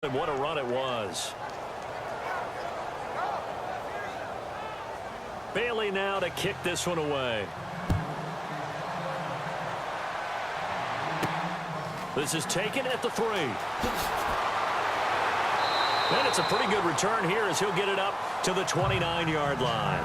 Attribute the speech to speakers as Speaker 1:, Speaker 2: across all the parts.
Speaker 1: And what a run it was. Bailey now to kick this one away. This is taken at the 3. And it's a pretty good return here as he'll get it up to the 29-yard line.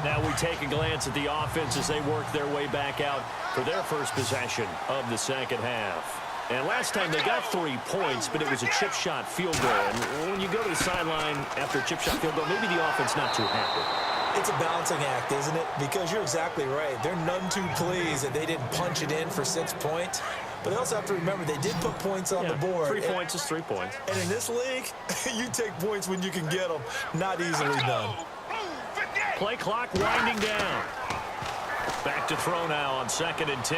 Speaker 1: Now we take a glance at the offense as they work their way back out for their first possession of the second half. And last time they got 3 points, but it was a chip shot field goal. And when you go to the sideline after a chip shot field goal, maybe the offense not too happy.
Speaker 2: It's a balancing act, isn't it? Because you're exactly right. They're none too pleased that they didn't punch it in for 6 points. But they also have to remember they did put points on the board.
Speaker 1: 3 points is 3 points.
Speaker 2: And in this league, you take points when you can get them. Not easily done.
Speaker 1: Play clock winding down. Back to throw now on 2nd and 10.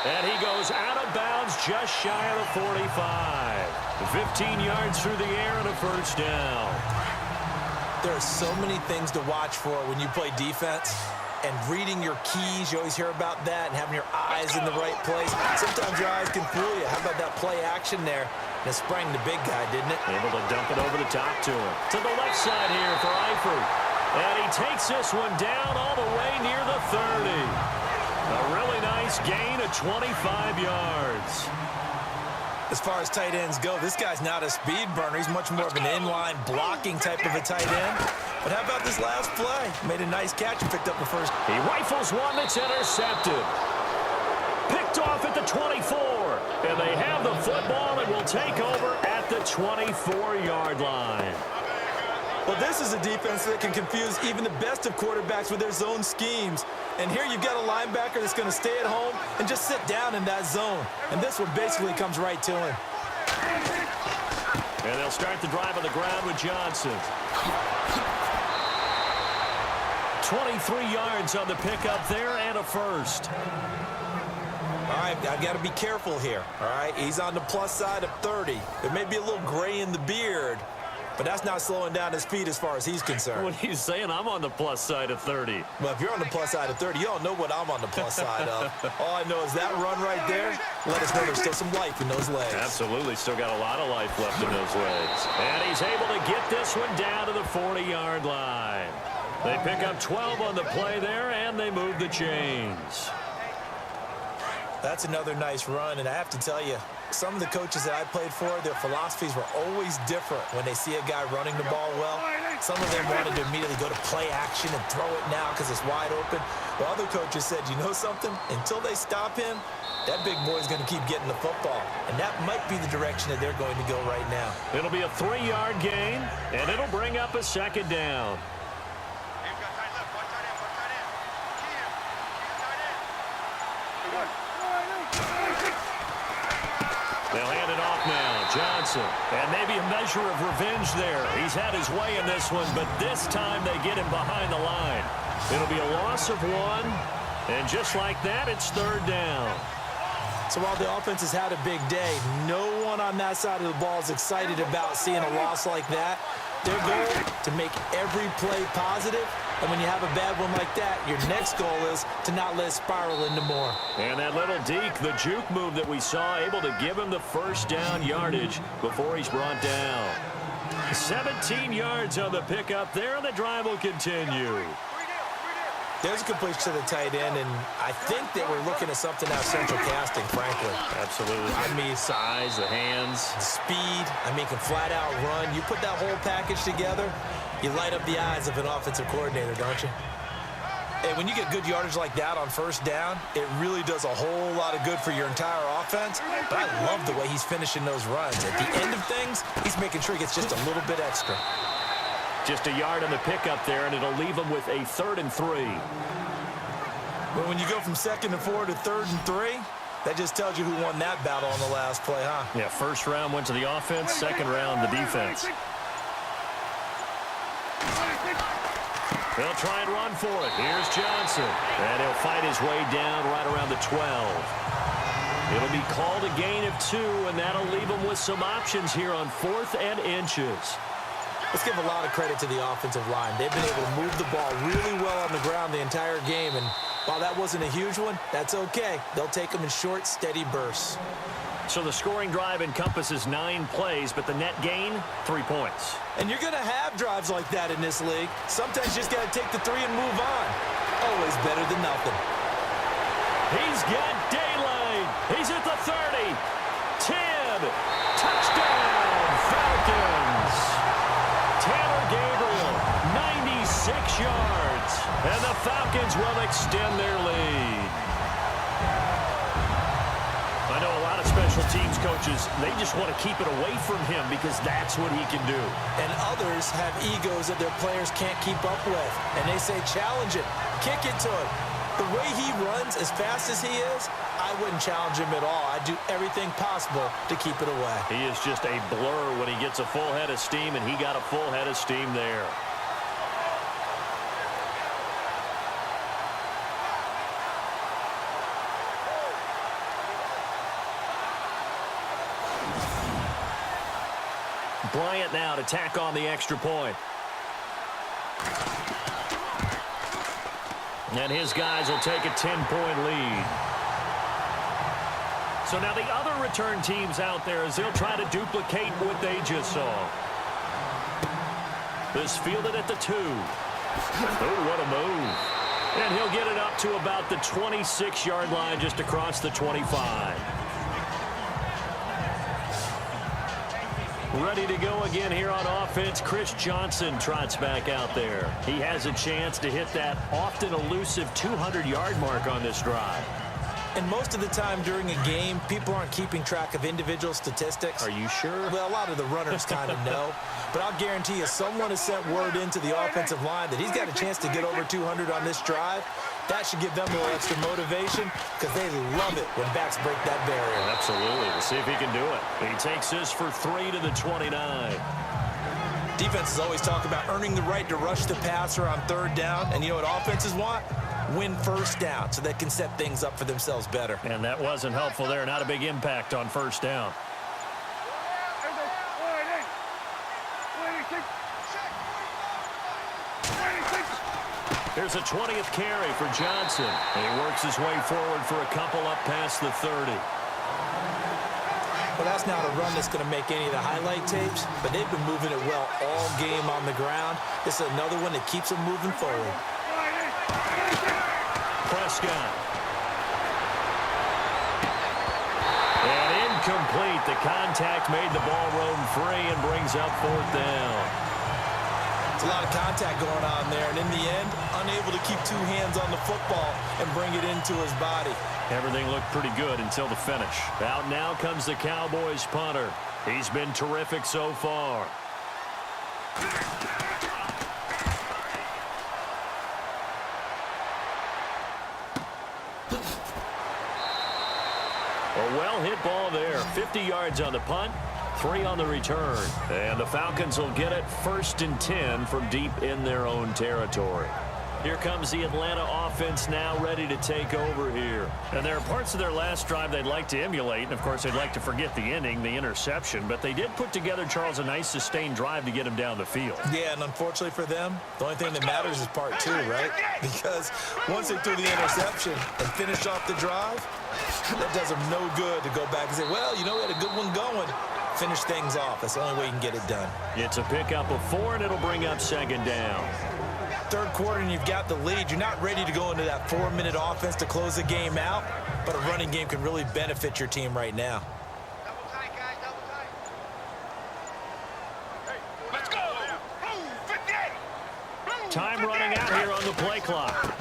Speaker 1: And he goes out of bounds just shy of the 45. 15 yards through the air and a first down.
Speaker 2: There are so many things to watch for when you play defense. And reading your keys, you always hear about that, and having your eyes in the right place. Sometimes your eyes can fool you. How about that play action there? And it sprang the big guy, didn't it?
Speaker 1: Able to dump it over the top to him. To the left side here for Eifert. And he takes this one down all the way near the 30. A really nice gain of 25 yards.
Speaker 2: As far as tight ends go, this guy's not a speed burner. He's much more of an inline blocking type of a tight end. But how about this last play? Made a nice catch and picked up the first.
Speaker 1: He rifles one that's intercepted. Picked off at the 24. And they have the football and will take over at the 24-yard line.
Speaker 2: Well, this is a defense that can confuse even the best of quarterbacks with their zone schemes. And here you've got a linebacker that's going to stay at home and just sit down in that zone. And this one basically comes right to him.
Speaker 1: And they'll start the drive on the ground with Johnson. 23 yards on the pickup there and a first.
Speaker 2: All right, I've got to be careful here. All right, he's on the plus side of 30. There may be a little gray in the beard, but that's not slowing down his speed as far as he's concerned.
Speaker 1: What he's saying, I'm on the plus side of 30.
Speaker 2: Well, if you're on the plus side of 30, you don't know what I'm on the plus side of. All I know is that run right there, let us know there's still some life in those legs.
Speaker 1: Absolutely, still got a lot of life left in those legs. And he's able to get this one down to the 40-yard line. They pick up 12 on the play there, and they move the chains.
Speaker 2: That's another nice run, and I have to tell you, some of the coaches that I played for, their philosophies were always different when they see a guy running the ball well. Some of them wanted to immediately go to play action and throw it now because it's wide open. While other coaches said, you know something? Until they stop him, that big boy's going to keep getting the football. And that might be the direction that they're going to go right now.
Speaker 1: It'll be a 3-yard gain, and it'll bring up a second down. They'll hand it off now. Johnson. And maybe a measure of revenge there. He's had his way in this one, but this time they get him behind the line. It'll be a loss of 1. And just like that, it's 3rd down.
Speaker 2: So while the offense has had a big day, no one on that side of the ball is excited about seeing a loss like that. Their goal, to make every play positive. And when you have a bad one like that, your next goal is to not let it spiral into more.
Speaker 1: And that little deke, the juke move that we saw, able to give him the first down yardage before he's brought down. 17 yards on the pickup there, and the drive will continue.
Speaker 2: There's a completion to the tight end, and I think that we're looking at something out of central casting, frankly.
Speaker 1: Absolutely. I mean, size, the hands.
Speaker 2: Speed. I mean, can flat out run. You put that whole package together, you light up the eyes of an offensive coordinator, don't you? Hey, when you get good yardage like that on first down, it really does a whole lot of good for your entire offense. But I love the way he's finishing those runs. At the end of things, he's making sure he gets just a little bit extra.
Speaker 1: Just a yard on the pickup there, and it'll leave him with a 3rd and 3.
Speaker 2: But when you go from 2nd and 4 to 3rd and 3, that just tells you who won that battle on the last play, huh?
Speaker 1: Yeah, first round went to the offense, second round the defense. They'll try and run for it. Here's Johnson. And he'll fight his way down right around the 12. It'll be called a gain of 2, and that'll leave him with some options here on 4th and inches.
Speaker 2: Let's give a lot of credit to the offensive line. They've been able to move the ball really well on the ground the entire game, and While that wasn't a huge one, that's okay. They'll take them in short, steady bursts.
Speaker 1: So the scoring drive encompasses 9 plays, but the net gain, 3 points.
Speaker 2: And you're going to have drives like that in this league. Sometimes you just got to take the 3 and move on. Always better than nothing.
Speaker 1: He's got daylight. He's at the 30. 10. Touchdown, Falcons. Taylor Gabriel, 96 yards. And the Falcons will extend their lead. I know a lot of special teams coaches, they just want to keep it away from him because that's what he can do.
Speaker 2: And others have egos that their players can't keep up with. And they say, challenge it, kick it to him. The way he runs as fast as he is, I wouldn't challenge him at all. I'd do everything possible to keep it away.
Speaker 1: He is just a blur when he gets a full head of steam, and he got a full head of steam there. Bryant now to tack on the extra point. And his guys will take a 10-point lead. So now the other return teams out there as they'll try to duplicate what they just saw. This fielded at the 2. Oh, what a move. And he'll get it up to about the 26-yard line just across the 25. Ready to go again here on offense. Chris Johnson trots back out there. He has a chance to hit that often elusive 200-yard mark on this drive.
Speaker 2: And most of the time during a game, people aren't keeping track of individual statistics.
Speaker 1: Are you sure?
Speaker 2: Well, a lot of the runners kind of know. But I'll guarantee you someone has sent word into the offensive line that he's got a chance to get over 200 on this drive. That should give them a little extra motivation because they love it when backs break that barrier.
Speaker 1: Absolutely. We'll see if he can do it. He takes this for 3 to the 29.
Speaker 2: Defenses always talk about earning the right to rush the passer on 3rd down. And you know what offenses want? Win 1st down so they can set things up for themselves better.
Speaker 1: And that wasn't helpful there. Not a big impact on 1st down. Here's a 20th carry for Johnson. And he works his way forward for a couple up past the 30.
Speaker 2: Well, that's not a run that's going to make any of the highlight tapes, but they've been moving it well all game on the ground. This is another one that keeps them moving forward.
Speaker 1: Prescott. And incomplete. The contact made the ball roam free and brings up 4th down.
Speaker 2: It's a lot of contact going on there, and in the end, unable to keep 2 hands on the football and bring it into his body.
Speaker 1: Everything looked pretty good until the finish. Out now comes the Cowboys punter. He's been terrific so far. A well-hit ball there. 50 yards on the punt, 3 on the return. And the Falcons will get it 1st and 10 from deep in their own territory. Here comes the Atlanta offense now ready to take over here. And there are parts of their last drive they'd like to emulate. And, of course, they'd like to forget the inning, the interception. But they did put together, Charles, a nice sustained drive to get him down the field.
Speaker 2: Yeah, and unfortunately for them, the only thing that matters is part 2, right? Because once they threw the interception and finished off the drive, that does them no good to go back and say, well, you know, we had a good one going. Finish things off. That's the only way you can get it done.
Speaker 1: It's a pickup of 4, and it'll bring up 2nd down.
Speaker 2: 3rd quarter and you've got the lead. You're not ready to go into that 4-minute offense to close the game out, but a running game can really benefit your team right now.
Speaker 3: Double tight, guys, double tight. Hey, let's go. Boom, 58.
Speaker 1: Time running out here on the play clock.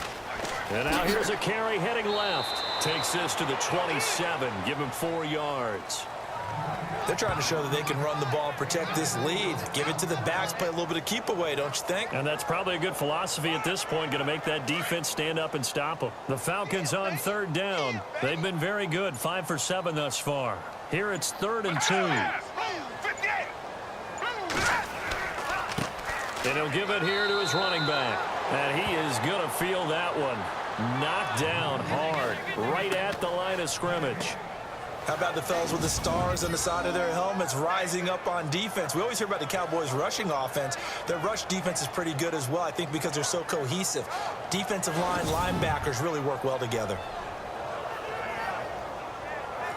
Speaker 1: And now here's a carry heading left. Takes this to the 27. Give him 4 yards.
Speaker 2: They're trying to show that they can run the ball, protect this lead. Give it to the backs, play a little bit of keep away, don't you think?
Speaker 1: And that's probably a good philosophy at this point, going to make that defense stand up and stop them. The Falcons on 3rd down. They've been very good, 5 for 7 thus far. Here it's 3rd and 2. And he'll give it here to his running back. And he is going to feel that one. Knocked down hard, right at the line of scrimmage.
Speaker 2: How about the fellas with the stars on the side of their helmets rising up on defense? We always hear about the Cowboys' rushing offense. Their rush defense is pretty good as well, I think, because they're so cohesive. Defensive line, linebackers really work well together.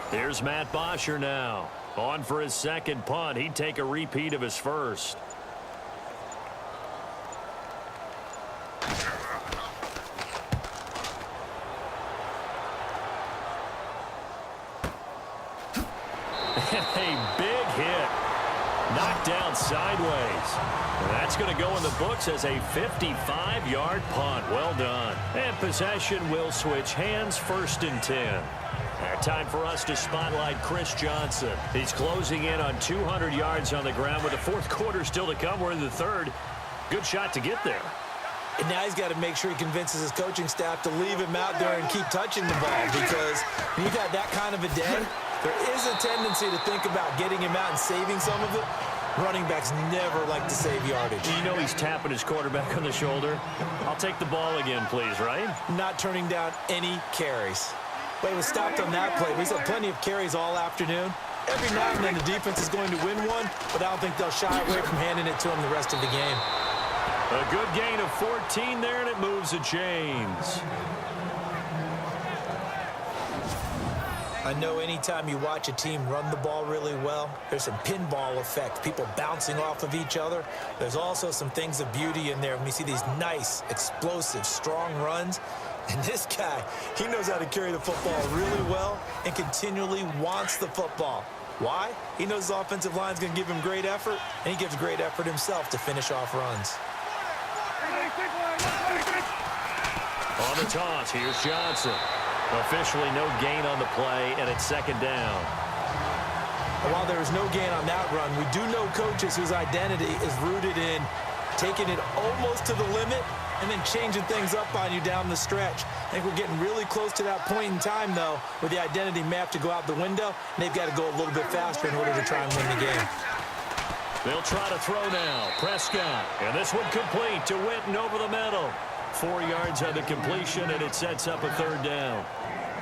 Speaker 1: Here's Matt Bosher now. On for his second punt. He'd take a repeat of his first. A big hit. Knocked down sideways. And that's going to go in the books as a 55-yard punt. Well done. And possession will switch hands, 1st and 10. Time for us to spotlight Chris Johnson. He's closing in on 200 yards on the ground with the 4th quarter still to come. We're in the 3rd. Good shot to get there.
Speaker 2: And now he's got to make sure he convinces his coaching staff to leave him out there and keep touching the ball, because when you've had that kind of a day, there is a tendency to think about getting him out and saving some of it. Running backs never like to save yardage.
Speaker 1: You know he's tapping his quarterback on the shoulder. I'll take the ball again, please, right?
Speaker 2: Not turning down any carries. But he was stopped on that play. He's had plenty of carries all afternoon. Every now and then the defense is going to win one, but I don't think they'll shy away from handing it to him the rest of the game.
Speaker 1: A good gain of 14 there, and it moves the chains.
Speaker 2: I know anytime you watch a team run the ball really well, there's some pinball effect, people bouncing off of each other. There's also some things of beauty in there when you see these nice, explosive, strong runs. And this guy, he knows how to carry the football really well and continually wants the football. Why? He knows his offensive line's going to give him great effort, and he gives great effort himself to finish off runs.
Speaker 1: On the toss, here's Johnson. Officially no gain on the play, and it's 2nd down.
Speaker 2: While there is no gain on that run, we do know coaches whose identity is rooted in taking it almost to the limit and then changing things up on you down the stretch. I think we're getting really close to that point in time, though, where the identity map to go out the window, and they've got to go a little bit faster in order to try and win the game.
Speaker 1: They'll try to throw now. Prescott. And this one complete to Witten over the middle. 4 yards on the completion, and it sets up a 3rd down.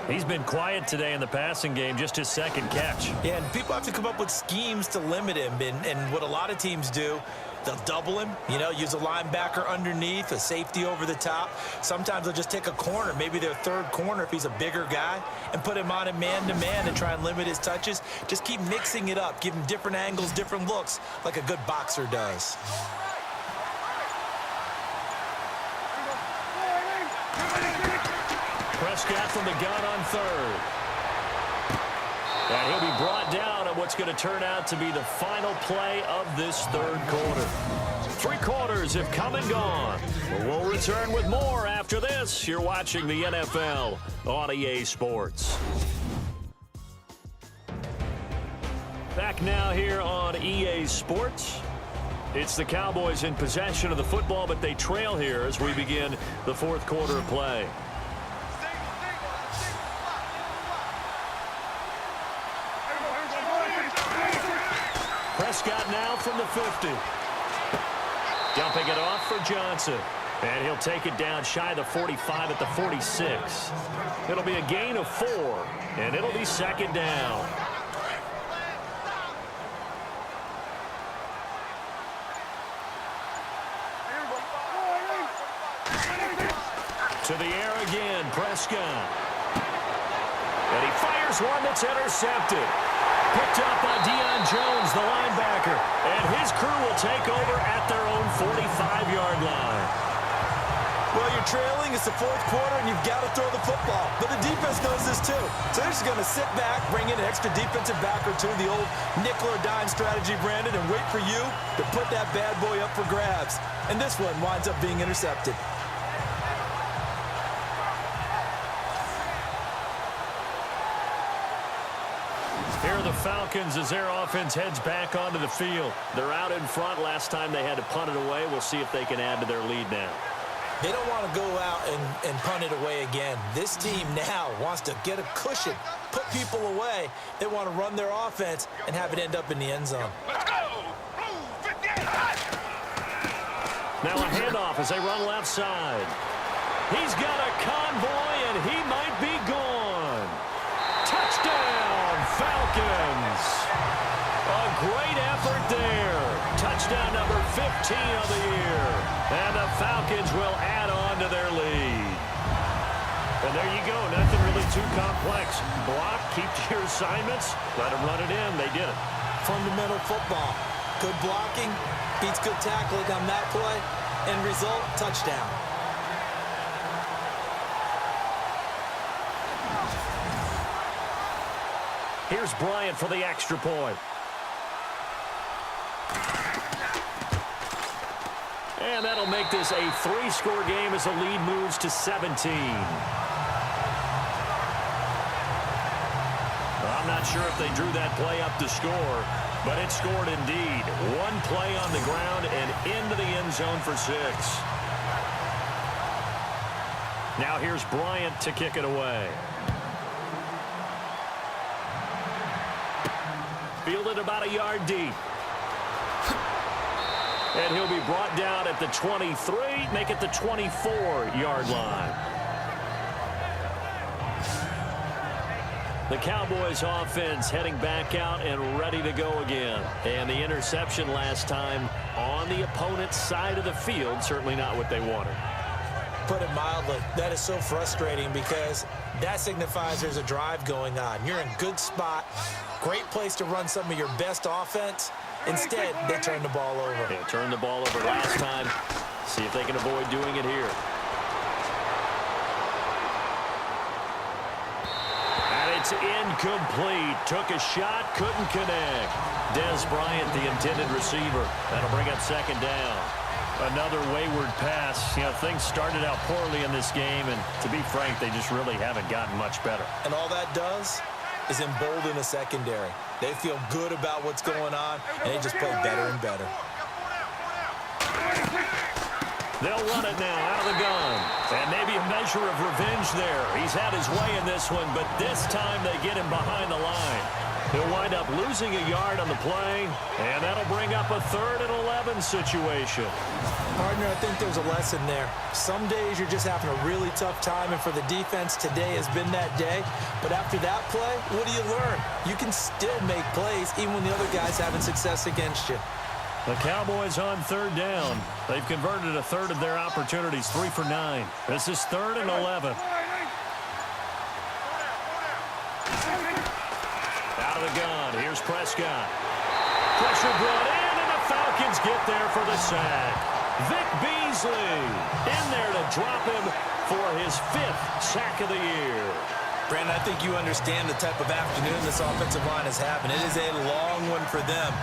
Speaker 1: He's been quiet today in the passing game, just his 2nd catch.
Speaker 2: Yeah, and people have to come up with schemes to limit him, and what a lot of teams do, they'll double him, use a linebacker underneath, a safety over the top. Sometimes they'll just take a corner, maybe their 3rd corner if he's a bigger guy, and put him on a man-to-man and try and limit his touches. Just keep mixing it up, give him different angles, different looks, like a good boxer does.
Speaker 1: Prescott from the gun on 3rd. And he'll be brought down at what's going to turn out to be the final play of this 3rd quarter. 3 quarters have come and gone. We'll return with more after this. You're watching the NFL on EA Sports. Back now here on EA Sports. It's the Cowboys in possession of the football, but they trail here as we begin the 4th quarter of play. Prescott now from the 50. Dumping it off for Johnson. And he'll take it down shy of the 45 at the 46. It'll be a gain of 4, and it'll be 2nd down. To the air again, Prescott. And he fires one that's intercepted. Picked up by Deion Jones, the linebacker. And his crew will take over at their own 45-yard line.
Speaker 2: Well, you're trailing. It's the 4th quarter, and you've got to throw the football. But the defense knows this, too. So they're just going to sit back, bring in an extra defensive back or two, the old nickel or dime strategy, Brandon, and wait for you to put that bad boy up for grabs. And this one winds up being intercepted.
Speaker 1: Here are the Falcons as their offense heads back onto the field. They're out in front. Last time they had to punt it away. We'll see if they can add to their lead now.
Speaker 2: They don't want to go out and punt it away again. This team now wants to get a cushion, put people away. They want to run their offense and have it end up in the end zone.
Speaker 3: Let's go! Blue 58!
Speaker 1: Now a handoff as they run left side. He's got a convoy, and he might be gone. Touchdown, touchdown number 15 of the year. And the Falcons will add on to their lead. And there you go. Nothing really too complex. Block, keep to your assignments, let them run it in. They did it.
Speaker 2: Fundamental football. Good blocking beats good tackling on that play. End result, touchdown.
Speaker 1: Here's Bryant for the extra point. And that'll make this a 3-score game as the lead moves to 17. I'm not sure if they drew that play up to score, but it scored indeed. One play on the ground and into the end zone for 6. Now here's Bryant to kick it away. Fielded about a yard deep. And he'll be brought down at the 23, make it the 24-yard line. The Cowboys offense heading back out and ready to go again. And the interception last time on the opponent's side of the field, certainly not what they wanted.
Speaker 2: Put it mildly, that is so frustrating because that signifies there's a drive going on. You're in good spot, great place to run some of your best offense. Instead, they turn the ball over.
Speaker 1: Yeah, turned the ball over last time. See if they can avoid doing it here. And it's incomplete. Took a shot, couldn't connect. Des Bryant, the intended receiver. That'll bring up second down. Another wayward pass. You know, things started out poorly in this game, and to be frank, they just really haven't gotten much better.
Speaker 2: And all that does is embolden the secondary. They feel good about what's going on, and they just play better and better.
Speaker 1: They'll run it now out of the gun. And maybe a measure of revenge there. He's had his way in this one, but this time they get him behind the line. He'll wind up losing a yard on the play, and that'll bring up a 3rd and 11 situation.
Speaker 2: Partner, I think there's a lesson there. Some days you're just having a really tough time, and for the defense, today has been that day. But after that play, what do you learn? You can still make plays even when the other guy's having success against you.
Speaker 1: The Cowboys on 3rd down. They've converted a 1/3 of their opportunities, 3 for 9. This is 3rd and 11. Out of the gun, here's Prescott. Pressure brought in, and the Falcons get there for the sack. Vick Beasley in there to drop him for his 5th sack of the year.
Speaker 2: Brandon, I think you understand the type of afternoon this offensive line is having. It is a long one for them.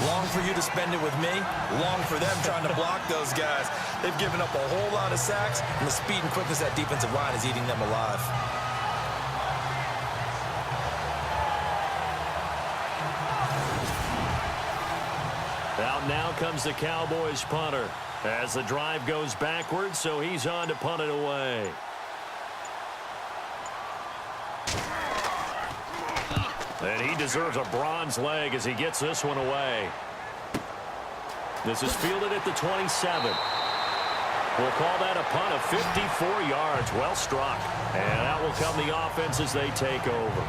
Speaker 2: Long for you to spend it with me. Long for them trying to block those guys. They've given up a whole lot of sacks, and the speed and quickness of that defensive line is eating them alive.
Speaker 1: Out now comes the Cowboys punter as the drive goes backwards, so he's on to punt it away. And he deserves a bronze leg as he gets this one away. This is fielded at the 27. We'll call that a punt of 54 yards. Well struck. And out will come the offense as they take over.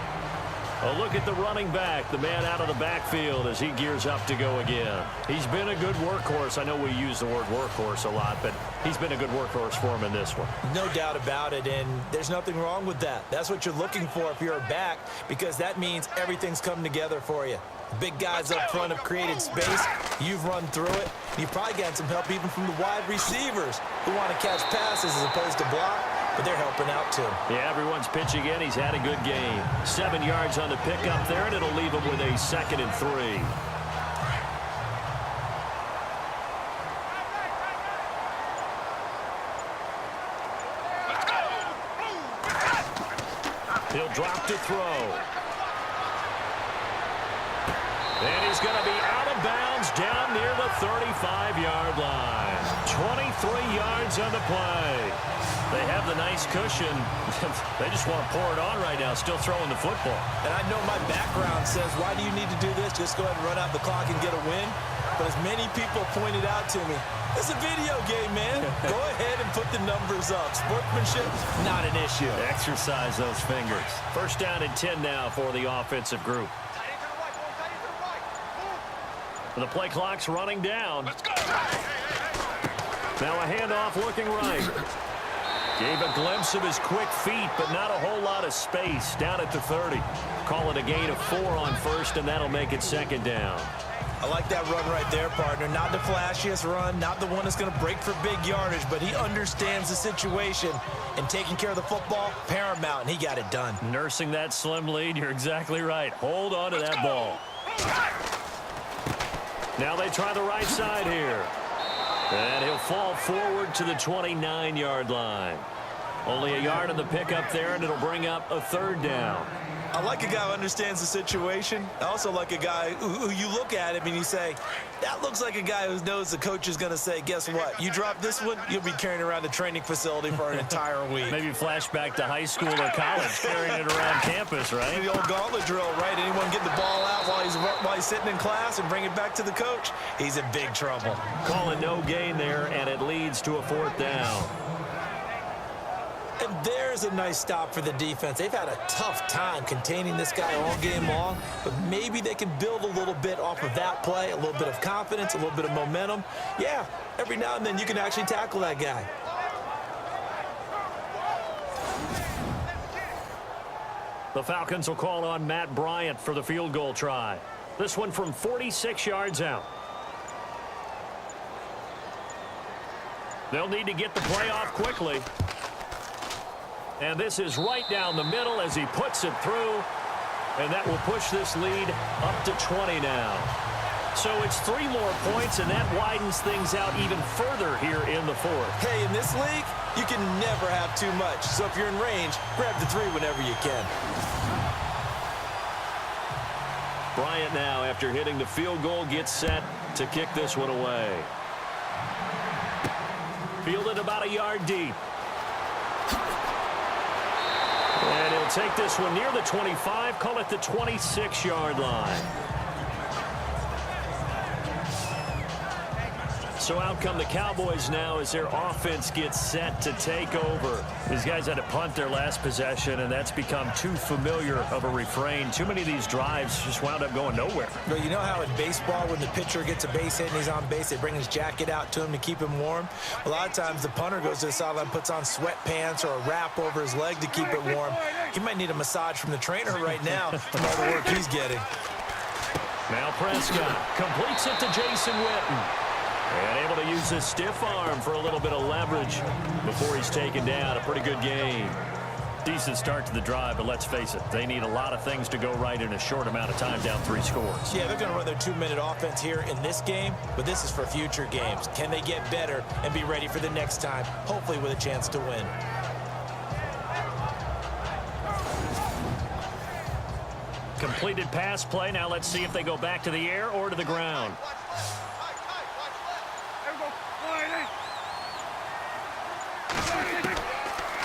Speaker 1: A look at the running back, the man out of the backfield as he gears up to go again. He's been a good workhorse. I know we use the word workhorse a lot, but he's been a good workhorse for him in this one.
Speaker 2: No doubt about it, and there's nothing wrong with that. That's what you're looking for if you're a back, because that means everything's come together for you. Big guys up front have created space. You've run through it. You've probably got some help even from the wide receivers who want to catch passes as opposed to block, but they're helping out too.
Speaker 1: Yeah, everyone's pitching in. He's had a good game. 7 yards on the pickup there, and it'll leave him with a 2nd and 3. He'll drop to throw. And he's going to be out of bounds down near the 35-yard line. 23 yards on the play. They have the nice cushion. They just want to pour it on right now, still throwing the football.
Speaker 2: And I know my background says, why do you need to do this? Just go ahead and run out the clock and get a win. But as many people pointed out to me, it's a video game, man. Go ahead and put the numbers up. Sportsmanship, not an issue.
Speaker 1: Exercise those fingers. 1st down and 10 now for the offensive group. The play clock's running down.
Speaker 3: Let's go.
Speaker 1: Now a handoff looking right. Gave a glimpse of his quick feet, but not a whole lot of space down at the 30. Call it a gain of 4 on first, and that'll make it second down.
Speaker 2: I like that run right there, partner. Not the flashiest run, not the one that's going to break for big yardage, but he understands the situation, and taking care of the football, paramount, and he got it done.
Speaker 1: Nursing that slim lead, you're exactly right. Hold on to that ball. Now they try the right side here. And he'll fall forward to the 29-yard line. Only a yard on the pickup there, and it'll bring up a third down.
Speaker 2: I like a guy who understands the situation. I also like a guy who you look at him and you say, that looks like a guy who knows the coach is going to say, guess what? You drop this one, you'll be carrying around the training facility for an entire week.
Speaker 1: Maybe flashback to high school or college, carrying it around campus, right?
Speaker 2: The old gauntlet drill, right? Anyone get the ball out while he's sitting in class and bring it back to the coach? He's in big trouble.
Speaker 1: Calling no gain there, and it leads to a fourth down.
Speaker 2: And there's a nice stop for the defense. They've had a tough time containing this guy all game long, but maybe they can build a little bit off of that play, a little bit of confidence, a little bit of momentum. Yeah, every now and then you can actually tackle that guy.
Speaker 1: The Falcons will call on Matt Bryant for the field goal try. This one from 46 yards out. They'll need to get the play off quickly. And this is right down the middle as he puts it through. And that will push this lead up to 20 now. So it's 3 more points, and that widens things out even further here in the fourth.
Speaker 2: Hey, in this league, you can never have too much. So if you're in range, grab the 3 whenever you can.
Speaker 1: Bryant now, after hitting the field goal, gets set to kick this one away. Fielded about a yard deep. And he'll take this one near the 25, call it the 26-yard line. So out come the Cowboys now as their offense gets set to take over. These guys had to punt their last possession, and that's become too familiar of a refrain. Too many of these drives just wound up going nowhere.
Speaker 2: Well, you know how in baseball, when the pitcher gets a base hit and he's on base, they bring his jacket out to him to keep him warm? A lot of times the punter goes to the sideline, puts on sweatpants or a wrap over his leg to keep it warm. He might need a massage from the trainer right now from all the work he's getting.
Speaker 1: Now Prescott completes it to Jason Witten. And able to use his stiff arm for a little bit of leverage before he's taken down. A pretty good game. Decent start to the drive, but let's face it, they need a lot of things to go right in a short amount of time, down 3 scores.
Speaker 2: Yeah, they're going to run their 2-minute offense here in this game, but this is for future games. Can they get better and be ready for the next time, hopefully with a chance to win?
Speaker 1: Completed pass play. Now let's see if they go back to the air or to the ground.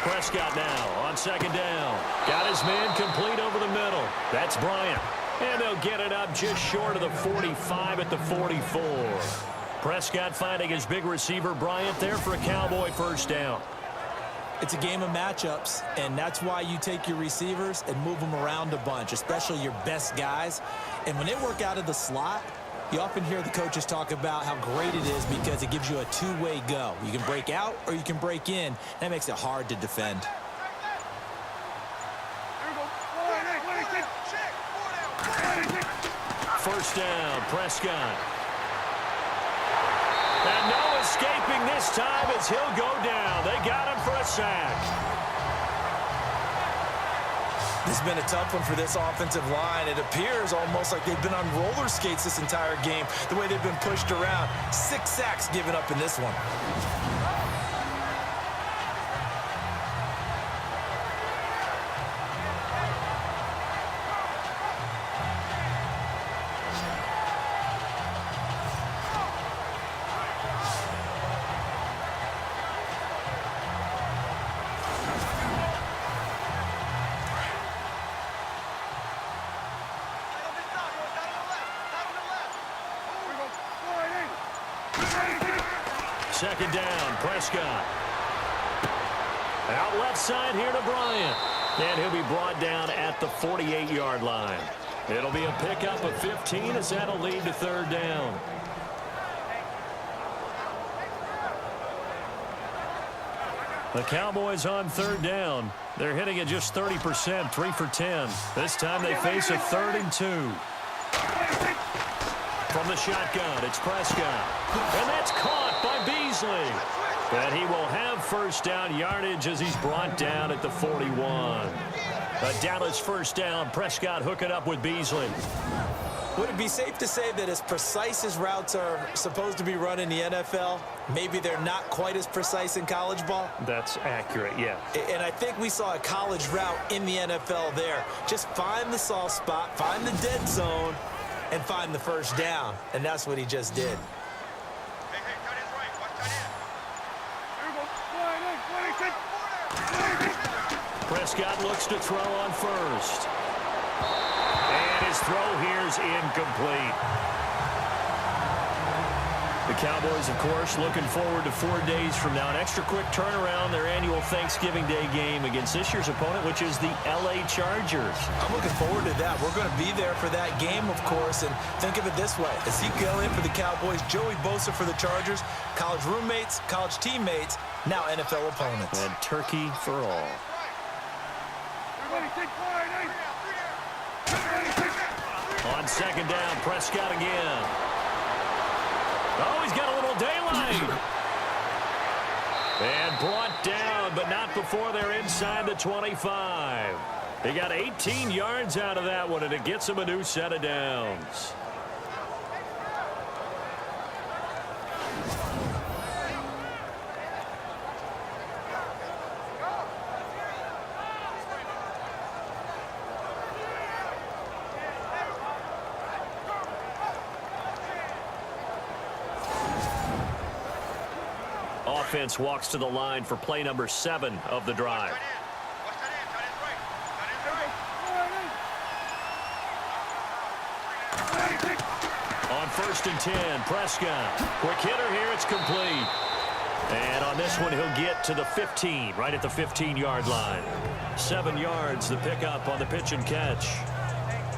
Speaker 1: Prescott now on second down. Got his man complete over the middle. That's Bryant. And they'll get it up just short of the 45 at the 44. Prescott finding his big receiver Bryant there for a Cowboy first down.
Speaker 2: It's a game of matchups, and that's why you take your receivers and move them around a bunch, especially your best guys. And when they work out of the slot, you often hear the coaches talk about how great it is because it gives you a 2-way go. You can break out or you can break in. That makes it hard to defend.
Speaker 1: First down, Prescott. And no escaping this time as he'll go down. They got him for a sack.
Speaker 2: This has been a tough one for this offensive line. It appears almost like they've been on roller skates this entire game, the way they've been pushed around. 6 sacks given up in this one.
Speaker 1: Second down, Prescott. Out left side here to Bryant. And he'll be brought down at the 48-yard line. It'll be a pickup of 15 as that'll lead to third down. The Cowboys on third down. They're hitting at just 30%, 3 for 10. This time they face a 3rd and 2. From the shotgun, it's Prescott. And that's caught by Beasley. And he will have first down yardage as he's brought down at the 41. A Dallas first down. Prescott hooking up with Beasley.
Speaker 2: Would it be safe to say that as precise as routes are supposed to be run in the NFL, maybe they're not quite as precise in college ball?
Speaker 1: That's accurate, yeah.
Speaker 2: And I think we saw a college route in the NFL there. Just find the soft spot, find the dead zone, and find the first down. And that's what he just did.
Speaker 1: Prescott looks to throw on first. And his throw here is incomplete. The Cowboys, of course, looking forward to 4 days from now. An extra quick turnaround, their annual Thanksgiving Day game against this year's opponent, which is the L.A. Chargers.
Speaker 2: I'm looking forward to that. We're going to be there for that game, of course. And think of it this way. Ezekiel in for the Cowboys, Joey Bosa for the Chargers, college roommates, college teammates, now NFL opponents.
Speaker 1: And turkey for all. On second down, Prescott again. Oh, he's got a little daylight. And brought down, but not before they're inside the 25. They got 18 yards out of that one, and it gets them a new set of downs. Offense walks to the line for play number 7 of the drive. On 1st and 10, Prescott. Quick hitter here, it's complete. And on this one, he'll get to the 15, right at the 15-yard line. 7 yards, the pickup on the pitch and catch.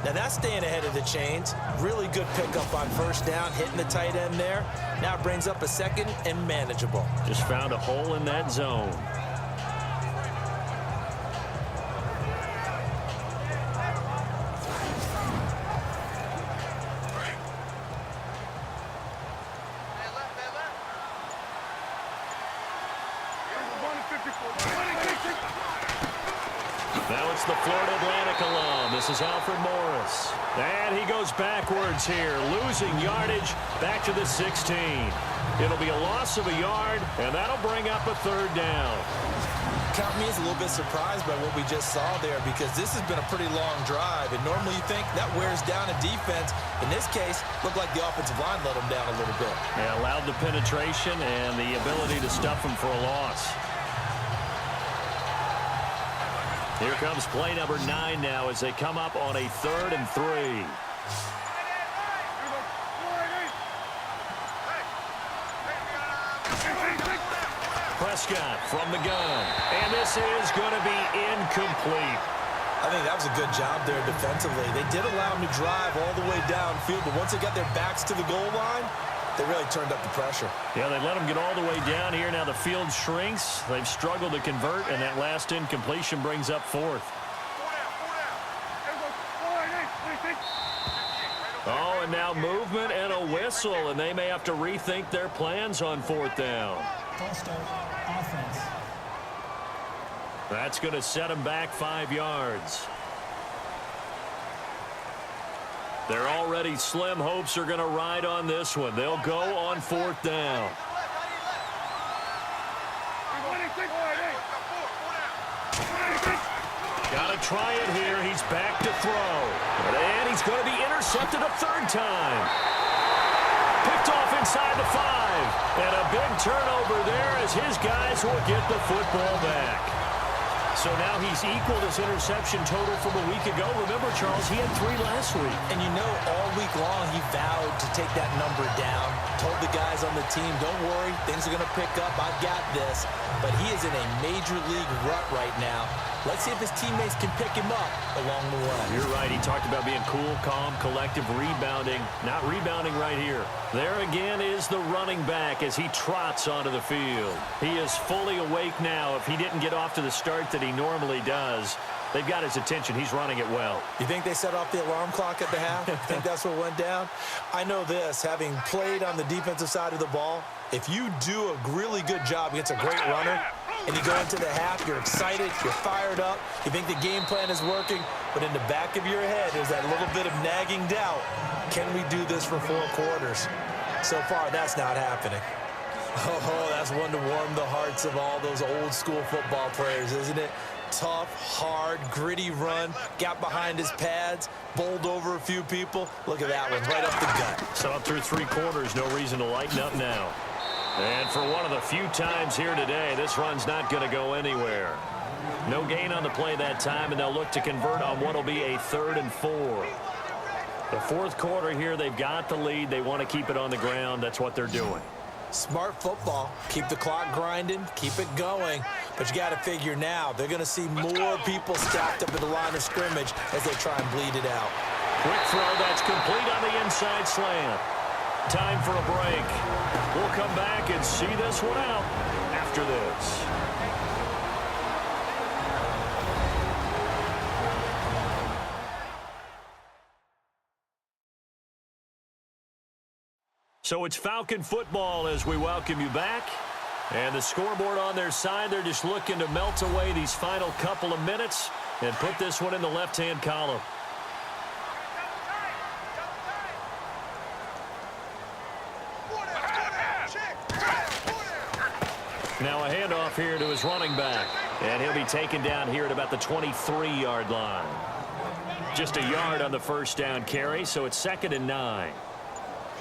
Speaker 2: Now that's staying ahead of the chains. Really good pickup on first down, hitting the tight end there. Now it brings up a 2nd and manageable.
Speaker 1: Just found a hole in that zone. Now it's the Florida Atlantic alum. This is Alfred Morris. And he goes backwards here, losing yardage back to the 16. It'll be a loss of a yard, and that'll bring up a 3rd down.
Speaker 2: Count me as a little bit surprised by what we just saw there, because this has been a pretty long drive, and normally you think that wears down a defense. In this case, looked like the offensive line let them down a little bit.
Speaker 1: Yeah, allowed the penetration and the ability to stuff them for a loss. Here comes play number 9 now as they come up on a 3rd and 3. Prescott from the gun. And this is going to be incomplete.
Speaker 2: I think that was a good job there defensively. They did allow them to drive all the way downfield, but once they got their backs to the goal line, they really turned up the pressure.
Speaker 1: Yeah, they let them get all the way down here. Now the field shrinks. They've struggled to convert, and that last incompletion brings up 4th. Oh, and now movement and a whistle, and they may have to rethink their plans on 4th down.
Speaker 4: False start, offense.
Speaker 1: That's going to set them back 5 yards. Their already slim hopes are going to ride on this one. They'll go on 4th down. Got to try it here. He's back to throw. And he's going to be intercepted a 3rd time. Picked off inside the 5. And a big turnover there as his guys will get the football back. So now he's equaled his interception total from a week ago. Remember, Charles, he had 3 last week.
Speaker 2: And you know, all week long he vowed to take that number down. Told the guys on the team, don't worry, things are going to pick up. I've got this. But he is in a major league rut right now. Let's see if his teammates can pick him up along the way.
Speaker 1: You're right. He talked about being cool, calm, collective, rebounding. Not rebounding right here. There again is the running back as he trots onto the field. He is fully awake now. If he didn't get off to the start that he normally does, they've got his attention. He's running it well.
Speaker 2: You think they set off the alarm clock at the half? Think that's what went down? I know this, having played on the defensive side of the ball, if you do a really good job against a great runner, and you go into the half, you're excited, you're fired up, you think the game plan is working, but in the back of your head is that little bit of nagging doubt. Can we do this for 4 quarters? So far, that's not happening. Oh, that's one to warm the hearts of all those old school football players, isn't it? Tough, hard, gritty run, got behind his pads, bowled over a few people. Look at that one, right up the gut.
Speaker 1: So up through 3 quarters, no reason to lighten up now. And for one of the few times here today, this run's not going to go anywhere. No gain on the play that time, and they'll look to convert on what will be a 3rd and 4. The 4th quarter here, they've got the lead. They want to keep it on the ground. That's what they're doing.
Speaker 2: Smart football. Keep the clock grinding, keep it going. But you got to figure now, they're going to see more people stacked up at the line of scrimmage as they try and bleed it out.
Speaker 1: Quick throw that's complete on the inside slant. Time for a break. We'll come back and see this one out after this. So it's Falcon football as we welcome you back. And the scoreboard on their side, they're just looking to melt away these final couple of minutes and put this one in the left-hand column. Now a handoff here to his running back. And he'll be taken down here at about the 23-yard line. Just a yard on the first down carry, so it's 2nd and 9.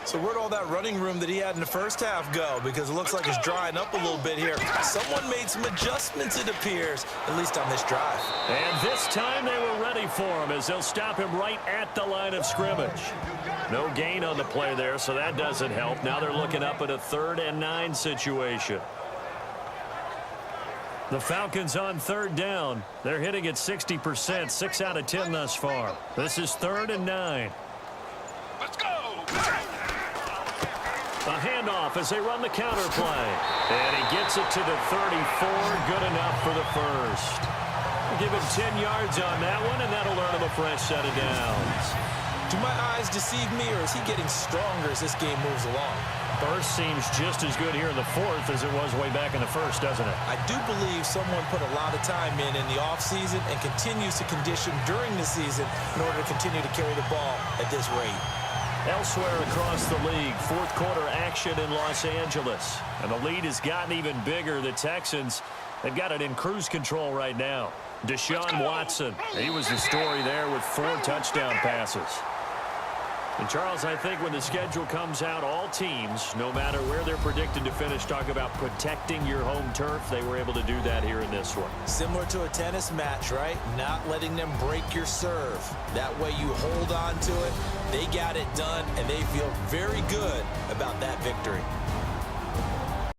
Speaker 2: So where'd all that running room that he had in the first half go? Because it looks like it's drying up a little bit here. Someone made some adjustments, it appears, at least on this drive.
Speaker 1: And this time they were ready for him as they'll stop him right at the line of scrimmage. No gain on the play there, so that doesn't help. Now they're looking up at a 3rd and 9 situation. The Falcons on 3rd down. They're hitting at 60%, 6 out of 10 thus far. This is 3rd and 9.
Speaker 3: Let's go.
Speaker 1: A handoff as they run the counter play. And he gets it to the 34. Good enough for the first. We'll give him 10 yards on that one, and that'll earn him a fresh set of downs.
Speaker 2: Do my eyes deceive me, or is he getting stronger as this game moves along?
Speaker 1: Burst seems just as good here in the 4th as it was way back in the 1st, doesn't it?
Speaker 2: I do believe someone put a lot of time in the offseason and continues to condition during the season in order to continue to carry the ball at this rate.
Speaker 1: Elsewhere across the league, 4th quarter action in Los Angeles. And the lead has gotten even bigger. The Texans, they've got it in cruise control right now. Deshaun Watson, he was the story there with 4 touchdown passes. And, Charles, I think when the schedule comes out, all teams, no matter where they're predicted to finish, talk about protecting your home turf. They were able to do that here in this one.
Speaker 2: Similar to a tennis match, right? Not letting them break your serve. That way you hold on to it. They got it done, and they feel very good about that victory.